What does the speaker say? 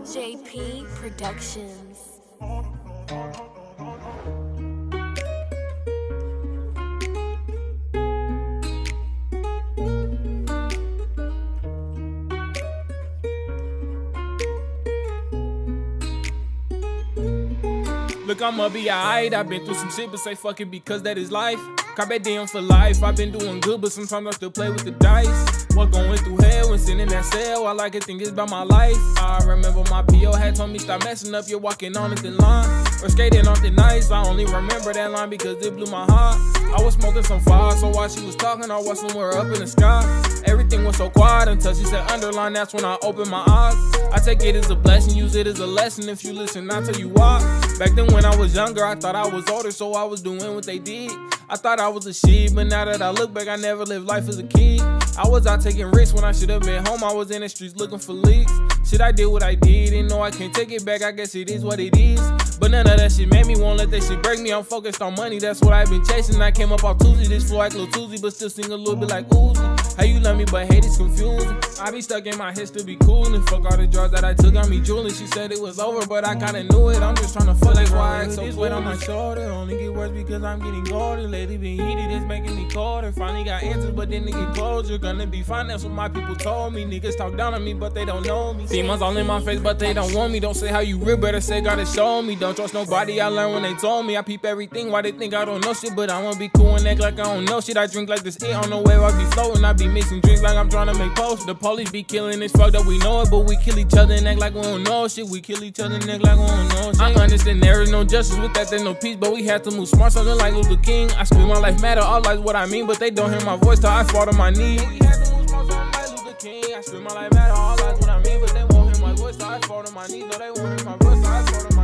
JP Productions. Look, I'ma be alright. I've been through some shit, but say fuck it because that is life. Carpe diem for life. I've been doing good, but sometimes I still play with the dice. What going through hell when sitting in that cell? I like to think it's about my life. I remember my PO had told me stop messing up. You're walking on a thin line or skating on thin ice. I only remember that line because it blew my heart. I was smoking some fire, so while she was talking, I was somewhere up in the sky. Everything was so quiet until she said underline. That's when I opened my eyes. I take it as a blessing, use it as a lesson. If you listen, I'll tell you why. Back then when I was younger, I thought I was older, so I was doing what they did. I thought I was a shit, but now that I look back, I never lived life as a kid. I was out taking risks when I should have been home. I was in the streets looking for leaks. Shit, I did what I did, and no, I can't take it back. I guess it is what it is. But none of that shit made me, won't let that shit break me. I'm focused on money, that's what I've been chasing. I came up off Tuesday, this flow like Lil Tuesday, but still sing a little bit like Uzi. How you love me, but hate is confusing. I be stuck in my head, still be cool. And fuck all the drugs that I took on me, Julie. She said it was over, but I kinda knew it. I'm just trying to fuck like why I act so this weight on my shoulder. Only get worse because I'm getting older. Lately been heated, it's making me colder. Finally got answers, but then they get closure. Gonna be fine, that's what my people told me. Niggas talk down on me, but they don't know me. Demons all in my face, but they don't want me. Don't say how you real, better say gotta show me. Don't trust nobody, I learned when they told me. I peep everything, why they think I don't know shit. But I wanna be cool and act like I don't know shit. I drink like this, it on the wave, I be floating. I be mixing drinks like I'm trying to make posts. The police be killing, it's fucked up, we know it. But we kill each other and act like we don't know shit. We kill each other and act like we don't know shit. I understand there is no justice, with that there's no peace. But we have to move smart, something like Luther King. I scream my life matter, all lives what I mean. But they don't hear my voice till I fall to my knees. We have to move smart, something like Luther King. I scream my life matter, all lives what I mean. But they won't hear my voice till I fall to my knees. No, they won't hear my voice till I fall to my knees.